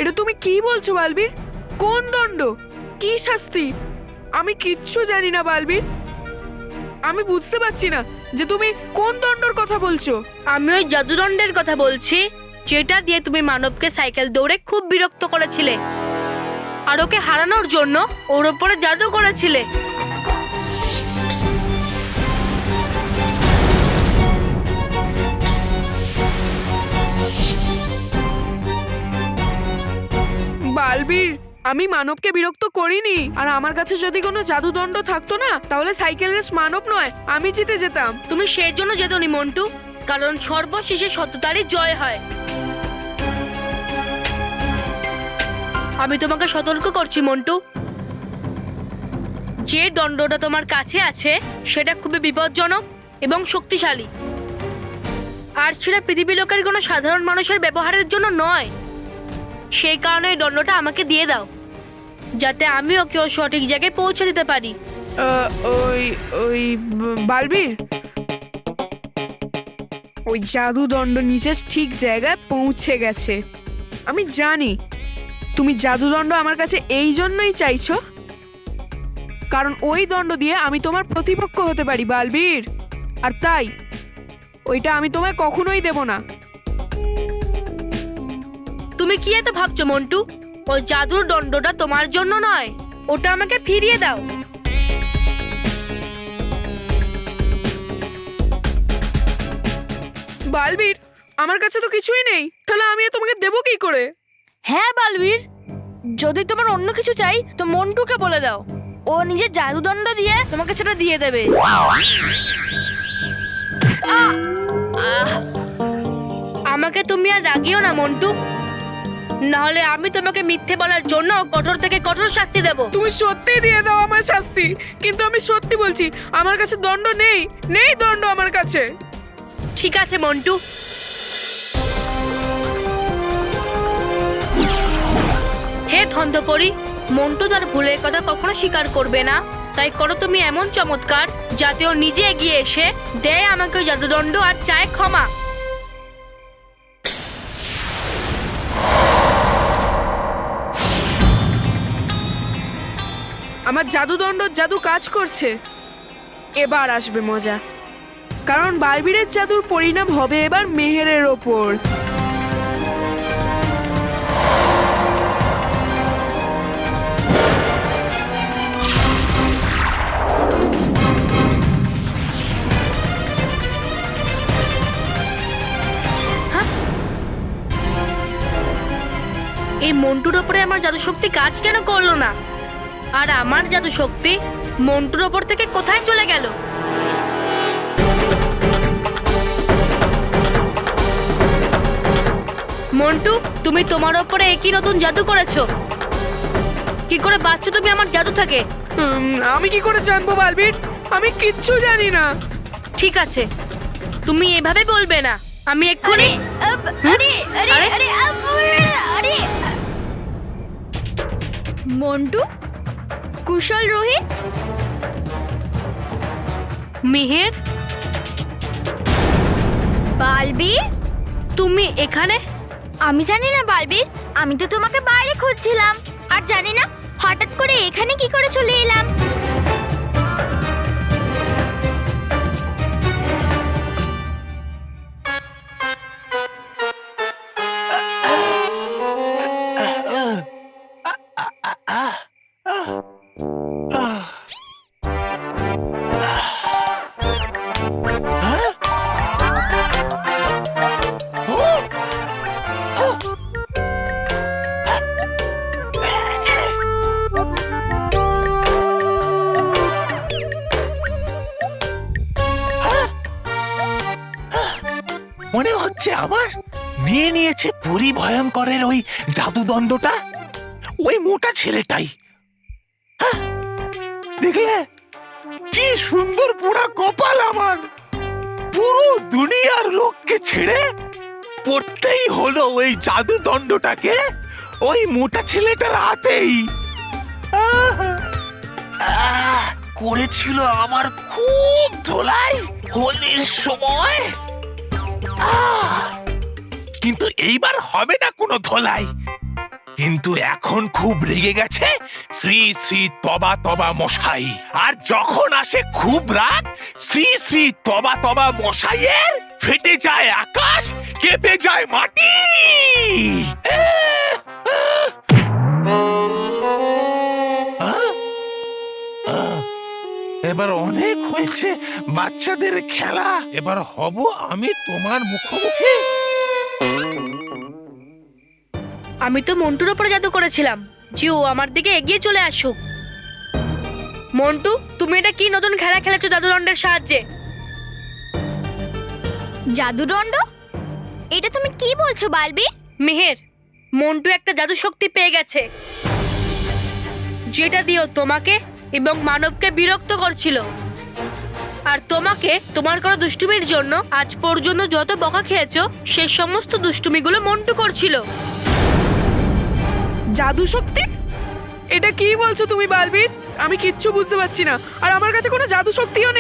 এটা তুমি কি বলছো বালবীর? কোন দণ্ড? কি শাস্তি? আমি কিচ্ছু জানি না বালবীর। আমি বুঝতে পারছি না যে তুমি কোন দণ্ডর কথা বলছো। আমি ওই জাদুদণ্ডের কথা বলছি, যেটা দিয়ে তুমি মানবকে সাইকেল দৌড়ে খুব বিরক্ত করেছিলে আর ওকে হারানোর জন্য ওর ওপরে জাদু করেছিলে। বালবীর, আমি মানবকে বিরক্ত করিনি। আর আমার কাছে যদি কোনো জাদুদণ্ড থাকতো না, তাহলে সাইকেল রেস মানব নয় আমি জিতে যেতাম। তুমি সেই জন্য যেতনি মন্টু, কারণ সর্বশেষে সত্যতারই জয় হয়। আমি তোমাকে সতর্ক করছি মন্টু, যে দণ্ডটা তোমার কাছে আছে সেটা খুবই বিপজ্জনক এবং শক্তিশালী, আর সেটা পৃথিবীর লোকের কোনো সাধারণ মানুষের ব্যবহারের জন্য নয়। সেই কারণে এই দণ্ডটা আমাকে দিয়ে দাও, যাতে আমি ওকে ওর সঠিক জায়গায় পৌঁছে দিতে পারি। ওই ওই বালবীর, ওই জাদুদণ্ড নিজের ঠিক জায়গায় পৌঁছে গেছে। আমি জানি তুমি জাদুদণ্ড আমার কাছে এই জন্যই চাইছো, কারণ ওই দণ্ড দিয়ে আমি তোমার প্রতিপক্ষ হতে পারি বালবীর। আর তাই ওইটা আমি তোমায় কখনোই দেব না। তুমি কি এত ভাবছো মন্টু? ওই জাদুর দণ্ডটা তোমার জন্য নয়, ওটা আমাকে ফিরিয়ে দাও। বালবীর, আমার কাছে তো কিছুই নেই, তাহলে আমি তোমাকে দেবো কি করে? হ্যাঁ বালবীর, যদি তোমার অন্য কিছু চাই তো মন্টুকে বলে দাও, ও নিজের জাদুদণ্ড দিয়ে তোমাকে সেটা দিয়ে দেবে। আমাকে তুমি আর রাগিও না মন্টু, নাহলে আমি তোমাকে মিথ্যে বলার জন্য কঠোর থেকে কঠোর শাস্তি দেব। তুমি সত্যি দিয়ে দাও আমার শাস্তি, কিন্তু আমি সত্যি বলছি আমার কাছে দণ্ড নেই, নেই দণ্ড আমার কাছে। ঠিক আছে মন্টু। হে ধন্ধপরি, মন্টু তার ভুলের কথা কখনো স্বীকার করবে না, তাই করো তুমি এমন চমৎকার যাতে ও নিজে এগিয়ে এসে দেয় আমাকে ওই জাদুদণ্ড আর চায় ক্ষমা। আমার জাদুদণ্ড জাদু কাজ করছে, এবার আসবে মজা। কারণ বালবীরের জাদুর পরিণাম হবে এবার মেহেরের ওপর। এই মন্টুর ওপরে আমার জাদু শক্তি কাজ কেন করলো না? আর আমার জাদু শক্তি মন্টুর ওপর থেকে কোথায় চলে গেল? মন্টু, তুমি তোমার ওপরে একই নতুন জাদু করেছো। কি করে বাঁচছো তুমি আমার জাদু থেকে? আমি কি করে জানবো বালবীর? আমি কিচ্ছু জানি না। ঠিক আছে, তুমি এভাবে বলবে না। আমি এক্ষুনি মন্টু, কুশল, রোহিত, মিহির, বালবীর, তুমি এখানে? আমি জানি না বালবীর, আমি তো তোমাকে বাইরে খুঁজছিলাম আর জানি না হঠাৎ করে এখানে কি করে চলে এলাম। মনে হচ্ছে আমার নিয়ে নিয়েছে পরি ভয়ঙ্করের ওই জাদুদণ্ডটা ওই মোটা ছেলেটাই। দেখলে কি সুন্দর পোড়া কপাল আমার! পুরো দুনিয়ার লোককে ছেড়ে পড়তেই হলো ওই জাদুদণ্ডটাকে ওই মোটা ছেলেটার হাতেই। করেছিল আমার খুব ধোলাই হোলির সময়, কিন্তু এইবার হবে না কোনো ধোলাই। কিন্তু এখন খুব রেগে গেছে শ্রী শ্রী তবা তবা মশাই। আর যখন আসে খুব রাগ, শ্রী শ্রী তবা তবা মশাইয়ের ফেটে যায় আকাশ, কেঁপে যায় মাটি। এবার অনেক হয়েছে বাচ্চাদের খেলা, এবার হব আমি তোমার মুখোমুখি। আমি তো মন্টুর ওপরে জাদু করেছিলাম যে ও আমার দিকে এগিয়ে চলে আসুক। মন্টু, তুমি এটা কি নতুন খেলা খেলেছো জাদুদণ্ডের সাহায্যে? জাদুদণ্ড? এটা তুমি কি বলছো বালবি? মেহের, মন্টু একটা জাদু শক্তি পেয়ে গেছে যেটা দিয়েও তোমাকে এবং মানবকে বিরক্ত করছিল। আর তোমাকে তোমার কোনো দুষ্টুমির জন্য আজ পর্যন্ত যত বকা খেয়েছো সেই সমস্ত দুষ্টুমিগুলো মন্টু করছিল। জাদু শক্তি? এটা কি বলছো তুমি বালবীর? আমি কিচ্ছু বুঝতে পারছি না। আর আমার কাছে কোনো জাদু শক্তিও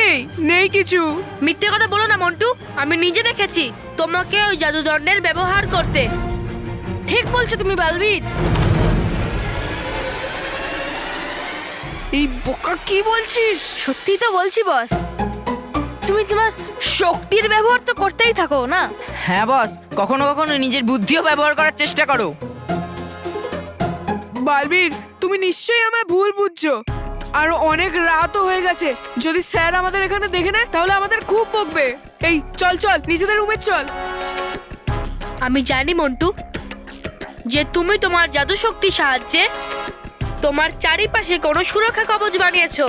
নেই কিছু। মিথ্যে কথা বলো না মন্টু, আমি নিজে দেখেছি তোমাকে ওই জাদুদণ্ডের ব্যবহার করতে। ঠিক বলছো তুমি বালবীর। এই বোকা কি বলছিস? সত্যি তো বলছি বস, তুমি তোমার শক্তির ব্যবহার তো করতেই থাকো না? হ্যাঁ বস, কখনো কখনো নিজের বুদ্ধিও ব্যবহার করার চেষ্টা করো। বালবীর, তুমি নিশ্চয়ই আমায় ভুল বুঝছো। আর অনেক রাতও হয়ে গেছে, যদি স্যার আমাদের এখানে দেখে নেয় তাহলে আমাদের খুব বকবে। এই চল চল নিজেদের রুমে চল। আমি জানি মন্টু যে তুমি তোমার জাদু শক্তির সাহায্যে তোমার চারিপাশে কোনো সুরক্ষা কবচ বানিয়েছো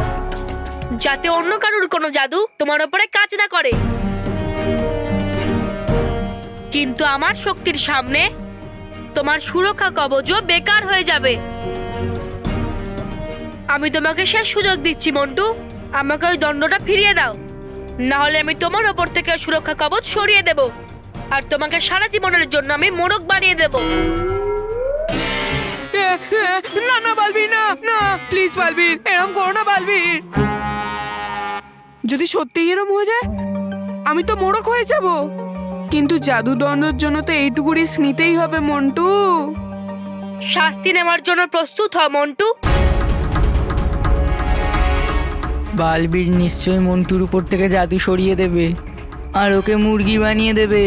যাতে অন্য কারুর কোনো জাদু তোমার উপরে কাজ না করে। কিন্তু আমার শক্তির সামনে তোমার সুরক্ষা কবচও বেকার হয়ে যাবে। আমি তোমাকে শেষ সুযোগ দিচ্ছি মন্টু, আমাকে ওই দণ্ডটা ফিরিয়ে দাও, না হলে আমি তোমার ওপর থেকে সুরক্ষা কবচ সরিয়ে দেব আর তোমাকে সারা জীবনের জন্য আমি মোড়ক বানিয়ে দেব। না না বালবীর, না না প্লিজ বালবীর, এরকম করো না বালবীর। যদি সত্যি এরকম হয়ে যায় আমি তো মোড়ক হয়ে যাব। কিন্তু জাদুদণ্ডের জন্য তো এইটুকু রিস্ক নিতেই হবে মন্টু। শাস্তি নেওয়ার জন্য প্রস্তুত হ মন্টু। বালবীর নিশ্চয়ই মন্টুর উপর থেকে জাদু সরিয়ে দেবে আর ওকে মুরগি বানিয়ে দেবে।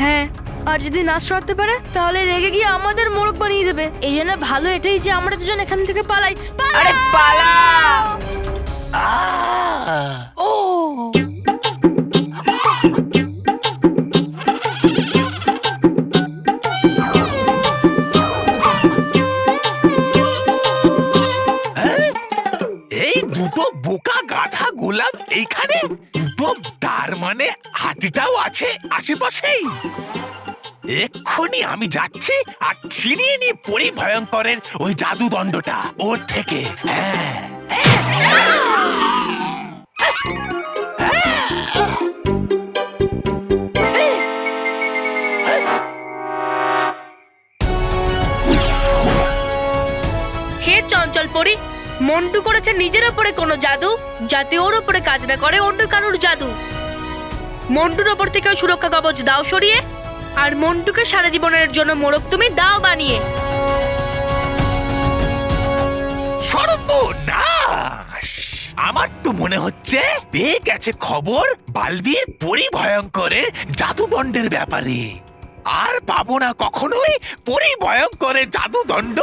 হ্যাঁ, আর যদি না সরাতে পারে তাহলে রেগে গিয়ে আমাদের মোড়ক বানিয়ে দেবে। এই জন্য ভালো এটাই যে আমরা দুজন এখান থেকে পালাই। আরে পালাও! ও এই দুটো বোকা গাধা গোলাম এইখানে, দুটো তার মানে হাতিটাও আছে আশেপাশেই। এক্ষুনি আমি যাচ্ছি আর ছিনিয়ে নিয়ে পরি ভয়ঙ্করের ওই জাদুদণ্ডটা ওর থেকে। হ্যাঁ হে চঞ্চল পরি, মন্টু করেছে নিজের ওপরে কোনো জাদু যাতে ওর ওপরে কাজ না করে অন্য কারুর জাদু। মন্টুর ওপর থেকে সুরক্ষা কবচ দাও সরিয়ে, আর মন্টুকে সারা জীবনের জন্য মোড়ক তুমি দাও বানিয়ে। সর্বনাশ! আমার তো মনে হচ্ছে পেয়ে গেছে খবর বালবীর পরি ভয়ঙ্করের জাদুদণ্ডের ব্যাপারে। আর পাবো না কখনোই পরি ভয়ঙ্করের জাদুদণ্ড।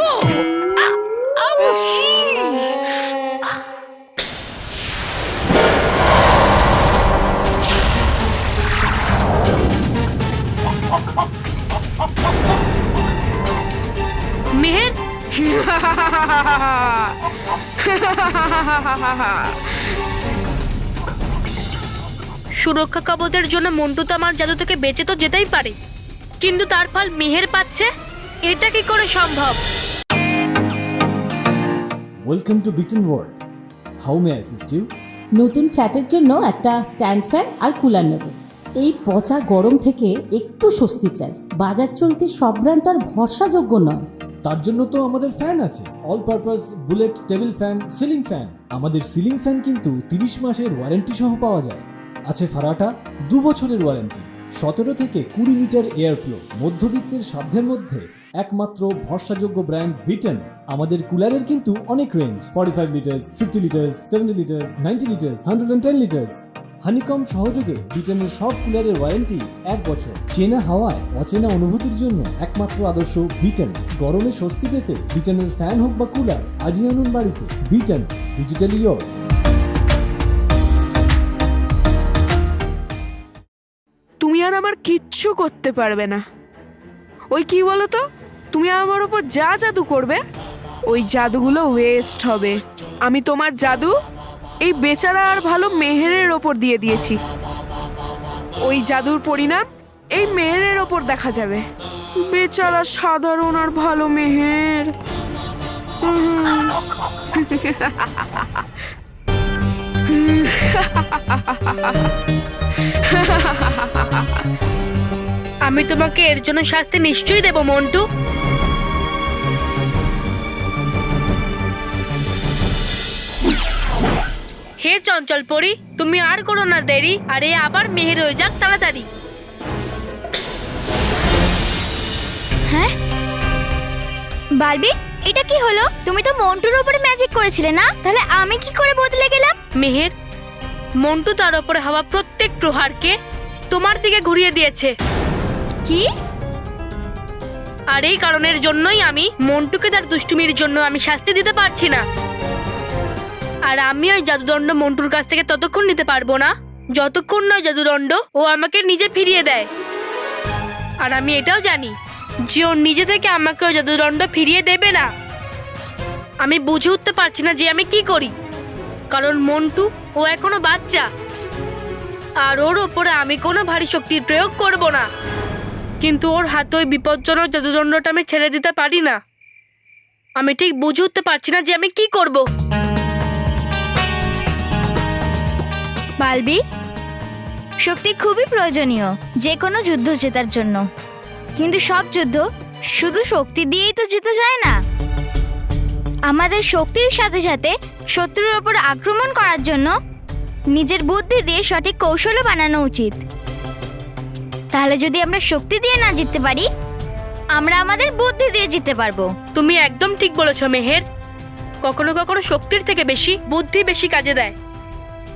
মেহের, সুরক্ষা কবচের জন্য মন্টু তো আমার জাদু থেকে বেঁচে তো যেতেই পারে, কিন্তু তার ফল মেহের পাচ্ছে, এটা কি করে সম্ভব? Welcome to Beton world. How may I assist you? নতুন ফ্ল্যাটের জন্য একটা স্ট্যান্ড ফ্যান আর কুলার নেব। এই পচা গরম থেকে একটু স্বস্তি চাই। বাজার চলতে সব ব্র্যান্ড তো আর ভরসাযোগ্য নয়। তার জন্য তো আমাদের ফ্যান আছে, all purpose bullet table fan, ceiling fan. আমাদের সিলিং ফ্যান কিন্তু 30 মাসের ওয়ারেন্টি সহ পাওয়া যায়। আছে ফারাটা 2 বছরের ওয়ারেন্টি, 17 থেকে 20 মিটার এয়ার ফ্লো, মধ্যবিত্তের সাধ্যের মধ্যে একমাত্র ভরসাযোগ্য ব্র্যান্ড বিটেন। আমাদের কুলারের কিন্তু অনেক range, 45 litres, 50 litres, 70 litres, 90 litres, 110 litres. Honeycomb সহযোগে বিটেনের সব কুলারের ওয়ারেন্টি 1 বছর। চেনা হাওয়ায় অচেনা অনুভূতির জন্য একমাত্র আদর্শ বিটেন। গরমে স্বস্তি পেতে বিটেনের ফ্যান হোক বা কুলার, আজই আনুন বাড়িতে। Beaten, digitally years. তুমি আর আমার কিচ্ছু করতে পারবে না। ওই কি বলো তো, তুমি আমার ওপর যা জাদু করবে ওই জাদুগুলো ওয়েস্ট হবে। আমি তোমার জাদু এই বেচারা আর ভালো মেহেরের ওপর দিয়ে দিয়েছি। ওই জাদুর পরিণাম এই মেহেরের ওপর দেখা যাবে। বেচারা সাধারণ আর ভালো মেহের। আমি তোমাকে এর জন্য শাস্তি নিশ্চয়ই দেব মন্টু। হে চঞ্চল পরি, তুমি আর করো না দেরি, আরে আবার মেহের হয়ে যাক তাড়াতাড়ি। হ্যাঁ বারবি, এটা কি হলো? তুমি তো মন্টুর উপরে ম্যাজিক করেছিলে না, তাহলে আমি কি করে বদলে গেলাম? মেহের, মন্টু তার উপরে হওয়া প্রত্যেক প্রহারকে তোমার দিকে ঘুরিয়ে দিয়েছে। কি? আর এই কারণের জন্যই আমি মন্টুকে তার দুষ্টুমির জন্য আমি শাস্তি দিতে পারছি না। আর আমি ওই জাদুদণ্ড মন্টুর কাছ থেকে ততক্ষণ নিতে পারবো না যতক্ষণ না জাদুদণ্ড ও আমাকে নিজে ফিরিয়ে দেয়। আর আমি এটাও জানি যে ও নিজে থেকে আমাকে ওই জাদুদণ্ড ফিরিয়ে দেবে না। আমি বুঝে উঠতে পারছি না যে আমি কি করি, কারণ মন্টু ও এখনো বাচ্চা আর ওর ওপরে আমি কোনো ভারী শক্তির প্রয়োগ করব না। কিন্তু ওর হাতে ওই বিপজ্জনক জাদুদণ্ডটা আমি ছেড়ে দিতে পারি না। আমি ঠিক বুঝে উঠতে পারছি না যে আমি কি করব। বালবীর, শক্তি খুবই প্রয়োজনীয় যে কোনো যুদ্ধ জেতার জন্য, কিন্তু সব যুদ্ধ শুধু শক্তি দিয়েই তো জিতে যায় না। আমাদের শক্তির সাথে সাথে শত্রুর ওপর আক্রমণ করার জন্য নিজের বুদ্ধি দিয়ে সঠিক কৌশলও বানানো উচিত। তাহলে যদি আমরা শক্তি দিয়ে না জিততে পারি, আমরা আমাদের বুদ্ধি দিয়ে জিততে পারবো। তুমি একদম ঠিক বলেছো মেহের। কখনো কখনো শক্তির থেকে বেশি বুদ্ধি বেশি কাজে দেয়।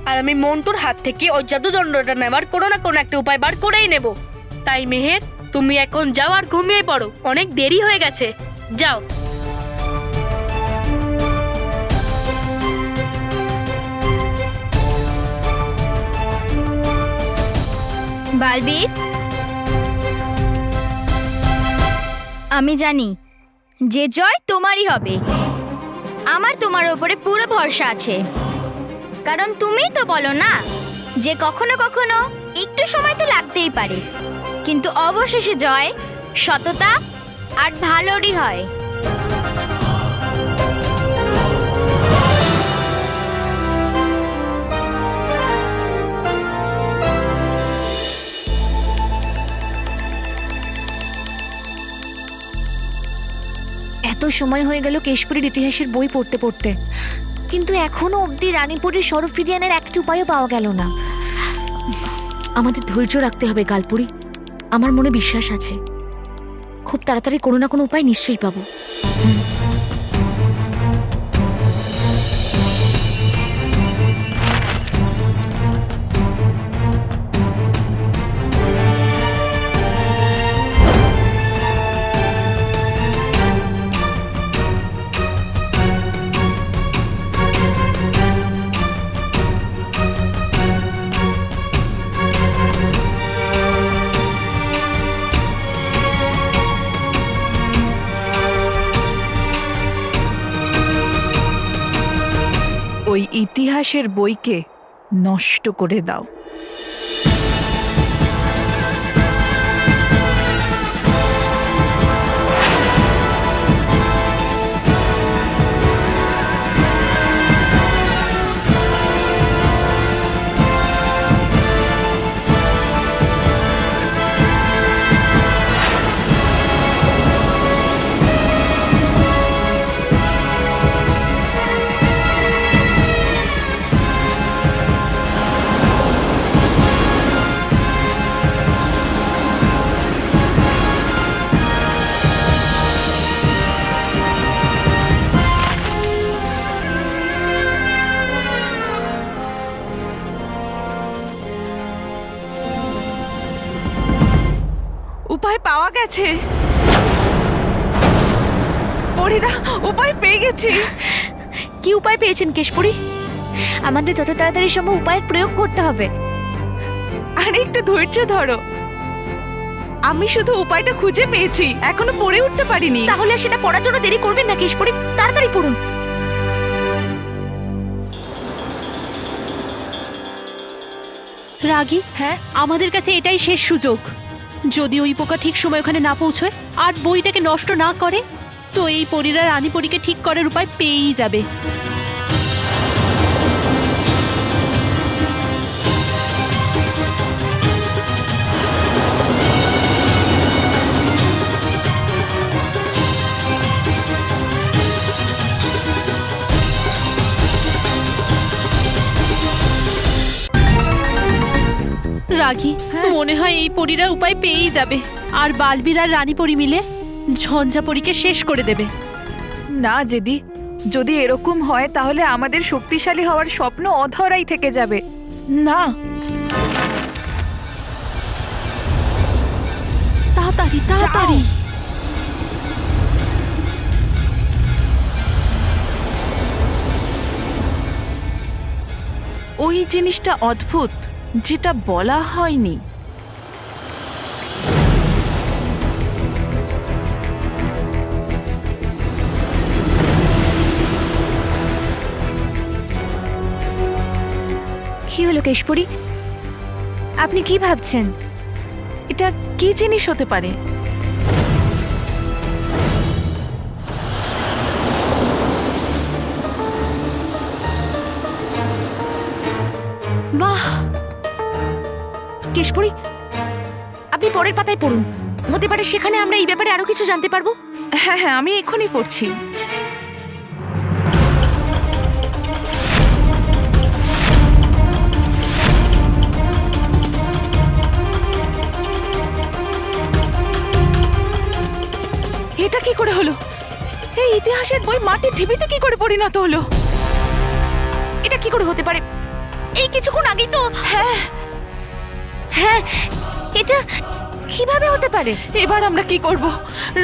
আর আমি মন্টুর হাত থেকে ওই জাদুদণ্ডটা নেবার কোনো না কোনো একটা উপায় বার করেই নেব। তাই মেহের, তুমি এখন যাও আর ঘুমিয়ে পড়ো, অনেক দেরি হয়ে গেছে। যাও। বালবীর, আমি জানি যে জয় তোমারই হবে। আমার তোমার উপরে পুরো ভরসা আছে, কারণ তুমিই তো বলো না যে কখনো কখনো একটু সময় তো লাগতেই পারে, কিন্তু অবশেষে জয় সততা আর ভালোরই হয়। এত সময় হয়ে গেল কেশপুরীর ইতিহাসের বই পড়তে পড়তে, কিন্তু এখনো অবধি রানীপুরীর স্বরূপ ফিরিয়ে আনার একটা উপায়ও পাওয়া গেল না। আমাদের ধৈর্য রাখতে হবে গালপুরি। আমার মনে বিশ্বাস আছে খুব তাড়াতাড়ি কোনো না কোনো উপায় নিশ্চয়ই পাবো। ওই ইতিহাসের বইকে নষ্ট করে দাও। উপায় পাওয়া গেছে। পরীরা উপায় পেয়ে গেছি। কি উপায় পেয়েছেন কেশপুরী? আমাদের যত তাড়াতাড়ি সম্ভব উপায়ের প্রয়োগ করতে হবে। আরে একটু ধৈর্য ধরো, আমি শুধু উপায়টা খুঁজে পেয়েছি, এখনো পড়ে উঠতে পারিনি। তাহলে আর সেটা পড়ার জন্য দেরি করবেন না কেশপুরী, তাড়াতাড়ি পড়ুন। রাগী, হ্যাঁ, আমাদের কাছে এটাই শেষ সুযোগ। যদি ওই পোকা ঠিক সময় ওখানে না পৌঁছয় আর বইটাকে নষ্ট না করে, তো এই পরীরা রানী পরীকে ঠিক করার উপায় পেয়েই যাবে। রাগী, মনে হয় এই পরীরা উপায় পেয়েই যাবে আর বালবীর আর রানী পরী মিলে ঝঞ্ঝা পরীকে শেষ করে দেবে। না জেদি, যদি এরকম হয় তাহলে আমাদের শক্তিশালী হওয়ার স্বপ্ন অধরাই থেকে যাবে। না, তাড়াতাড়ি তাড়াতাড়ি। ওই জিনিসটা অদ্ভুত, যেটা বলা হয়নি। কি হলো কেশপুরী, আপনি কি ভাবছেন? এটা কি জিনিস হতে পারে? বাহ, কেশপুরী আপনি পরের পাতায় পড়ুন, হতে পারে সেখানে আমরা এই ব্যাপারে আরো কিছু জানতে পারবো। হ্যাঁ হ্যাঁ, আমি এখনই পড়ছি। এটা কি করে হলো? এই ইতিহাসের বই মাটির ঢিবিতে কি করে পরিণত হলো? এটা কি করে হতে পারে? এই কিছুক্ষণ আগেই তো। হ্যাঁ হ্যাঁ, এটা কিভাবে হতে পারে? এবার আমরা কি করব?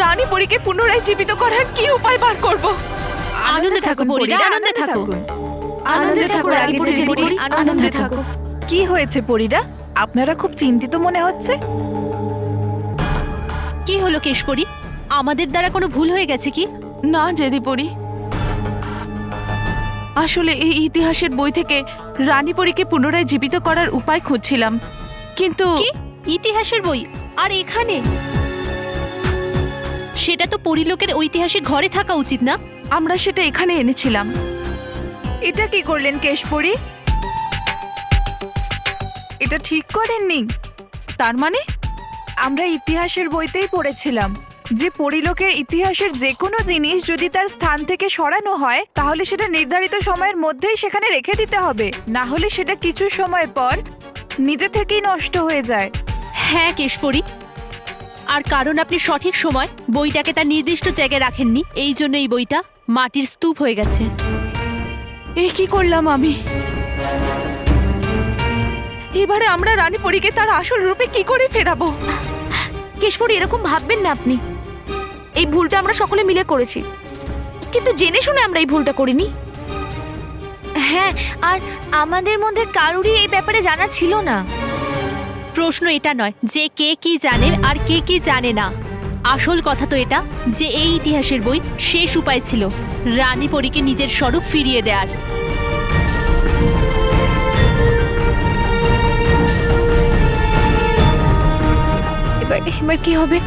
রানী পরীকে পুনরায় জীবিত করার কি উপায় বার করব? আনন্দে থাকো পরীরা, আনন্দে থাকো। আনন্দে থাকো রানী পরী, জেদি পরী, আনন্দে থাকো। কি হয়েছে পরীরা? আপনারা খুব চিন্তিত মনে হচ্ছে। কি হলো কেশপুরী, আমাদের দ্বারা কোনো ভুল হয়ে গেছে কি? না জেদি পরী, আসলে এই ইতিহাসের বই থেকে রানী পরীকে পুনরায় জীবিত করার উপায় খুঁজছিলাম, কিন্তু কি ইতিহাসের বই? আর এখানে? সেটা তো পরিলোকের ঐতিহাসিক ঘরে থাকা উচিত না? আমরা সেটা এখানে এনেছিলাম। এটা কি করলেন কেশপুরী? এটা ঠিক করেননি? তার মানে আমরা ইতিহাসের বইতেই পড়েছিলাম যে পরিলোকের ইতিহাসের যে কোনো জিনিস যদি তার স্থান থেকে সরানো হয় তাহলে সেটা নির্ধারিত সময়ের মধ্যেই সেখানে রেখে দিতে হবে, না হলে সেটা কিছু সময় পর নিজে থেকেই নষ্ট হয়ে যায়। হ্যাঁ কেশপুরী, আর কারণ আপনি সঠিক সময় বইটাকে তার নির্দিষ্ট জায়গায় রাখেননি, এই জন্য এই বইটা মাটির স্তূপ হয়ে গেছে। এ কি করলাম আমি? এবারে আমরা রানী পরীকে তার আসল রূপে কি করে ফেরাবো? কেশপুরী এরকম ভাববেন না আপনি। এই ভুলটা আমরা সকলে মিলে করেছি, কিন্তু জেনে শুনে আমরা এই ভুলটা করিনি। হ্যাঁ, আর আমাদের মধ্যে কারুরই এই ব্যাপারে জানা ছিল না। প্রশ্ন এটা নয় যে কে কি জানে আর কে কি জানে না, আসল কথা তো এটা যে এই ইতিহাসের বই শেষ উপায় ছিল রানী পরীকে নিজের স্বরূপ ফিরিয়ে দেওয়ার। এবার কি হবে?